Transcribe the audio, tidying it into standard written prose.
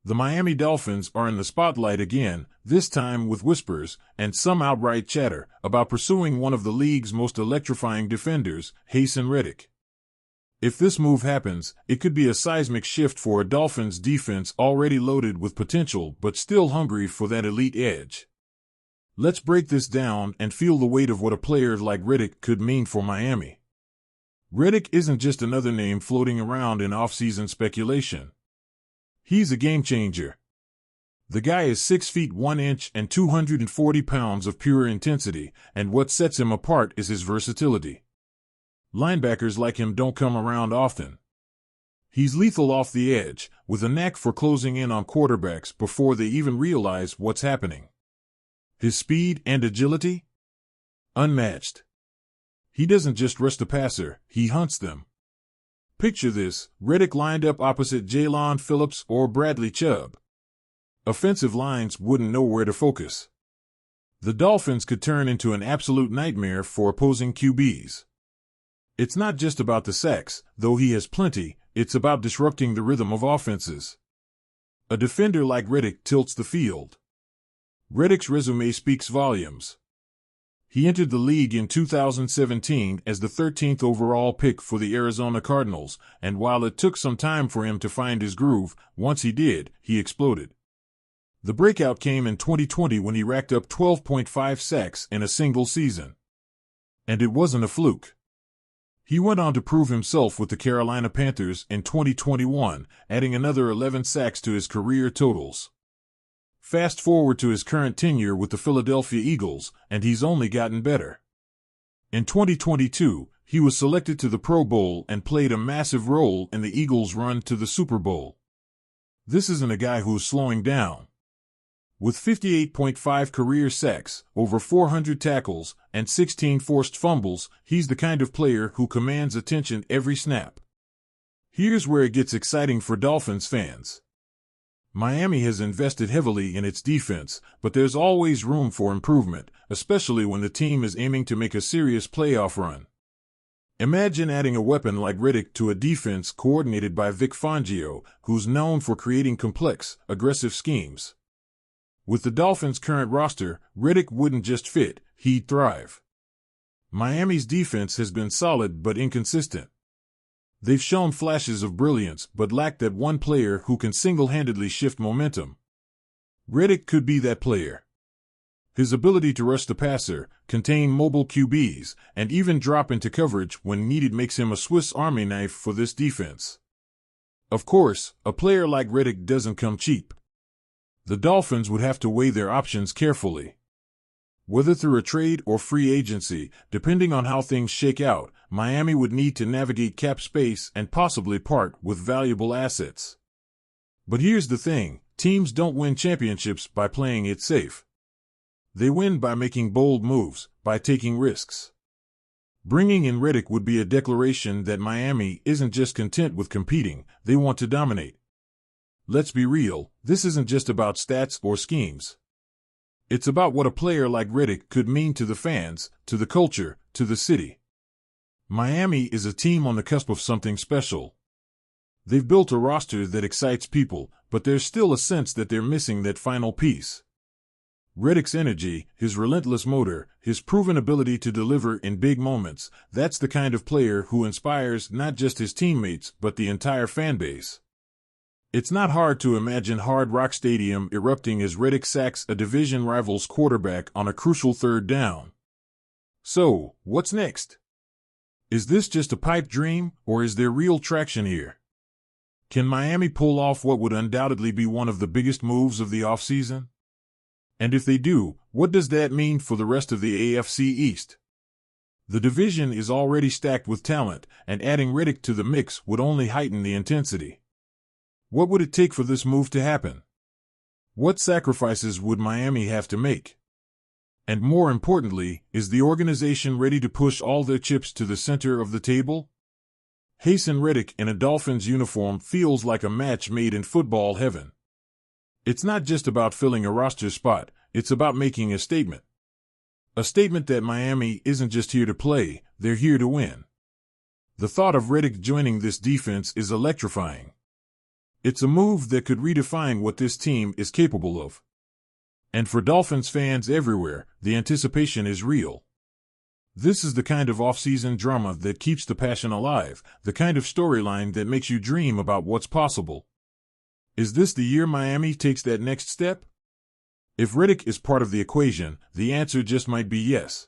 The Miami Dolphins are in the spotlight again, this time with whispers, and some outright chatter, about pursuing one of the league's most electrifying defenders, Haason Reddick. If this move happens, it could be a seismic shift for a Dolphins defense already loaded with potential but still hungry for that elite edge. Let's break this down and feel the weight of what a player like Reddick could mean for Miami. Reddick isn't just another name floating around in off-season speculation. He's a game-changer. The guy is 6 feet 1 inch and 240 pounds of pure intensity, and what sets him apart is his versatility. Linebackers like him don't come around often. He's lethal off the edge, with a knack for closing in on quarterbacks before they even realize what's happening. His speed and agility? Unmatched. He doesn't just rush the passer, he hunts them. Picture this, Reddick lined up opposite Jalen Phillips or Bradley Chubb. Offensive lines wouldn't know where to focus. The Dolphins could turn into an absolute nightmare for opposing QBs. It's not just about the sacks, though he has plenty, it's about disrupting the rhythm of offenses. A defender like Reddick tilts the field. Reddick's resume speaks volumes. He entered the league in 2017 as the 13th overall pick for the Arizona Cardinals, and while it took some time for him to find his groove, once he did, he exploded. The breakout came in 2020 when he racked up 12.5 sacks in a single season. And it wasn't a fluke. He went on to prove himself with the Carolina Panthers in 2021, adding another 11 sacks to his career totals. Fast forward to his current tenure with the Philadelphia Eagles, and he's only gotten better. In 2022, he was selected to the Pro Bowl and played a massive role in the Eagles' run to the Super Bowl. This isn't a guy who's slowing down. With 58.5 career sacks, over 400 tackles, and 16 forced fumbles, he's the kind of player who commands attention every snap. Here's where it gets exciting for Dolphins fans. Miami has invested heavily in its defense, but there's always room for improvement, especially when the team is aiming to make a serious playoff run. Imagine adding a weapon like Reddick to a defense coordinated by Vic Fangio, who's known for creating complex, aggressive schemes. With the Dolphins' current roster, Reddick wouldn't just fit, he'd thrive. Miami's defense has been solid but inconsistent. They've shown flashes of brilliance but lack that one player who can single-handedly shift momentum. Reddick could be that player. His ability to rush the passer, contain mobile QBs, and even drop into coverage when needed makes him a Swiss Army knife for this defense. Of course, a player like Reddick doesn't come cheap. The Dolphins would have to weigh their options carefully. Whether through a trade or free agency, depending on how things shake out, Miami would need to navigate cap space and possibly part with valuable assets. But here's the thing, teams don't win championships by playing it safe. They win by making bold moves, by taking risks. Bringing in Reddick would be a declaration that Miami isn't just content with competing, they want to dominate. Let's be real, this isn't just about stats or schemes. It's about what a player like Reddick could mean to the fans, to the culture, to the city. Miami is a team on the cusp of something special. They've built a roster that excites people, but there's still a sense that they're missing that final piece. Reddick's energy, his relentless motor, his proven ability to deliver in big moments, that's the kind of player who inspires not just his teammates but the entire fan base. It's not hard to imagine Hard Rock Stadium erupting as Reddick sacks a division rival's quarterback on a crucial third down. So, what's next? Is this just a pipe dream, or is there real traction here? Can Miami pull off what would undoubtedly be one of the biggest moves of the offseason? And if they do, what does that mean for the rest of the AFC East? The division is already stacked with talent, and adding Reddick to the mix would only heighten the intensity. What would it take for this move to happen? What sacrifices would Miami have to make? And more importantly, is the organization ready to push all their chips to the center of the table? Haason Reddick in a Dolphins uniform feels like a match made in football heaven. It's not just about filling a roster spot, it's about making a statement. A statement that Miami isn't just here to play, they're here to win. The thought of Reddick joining this defense is electrifying. It's a move that could redefine what this team is capable of. And for Dolphins fans everywhere, the anticipation is real. This is the kind of off-season drama that keeps the passion alive, the kind of storyline that makes you dream about what's possible. Is this the year Miami takes that next step? If Riddick is part of the equation, the answer just might be yes.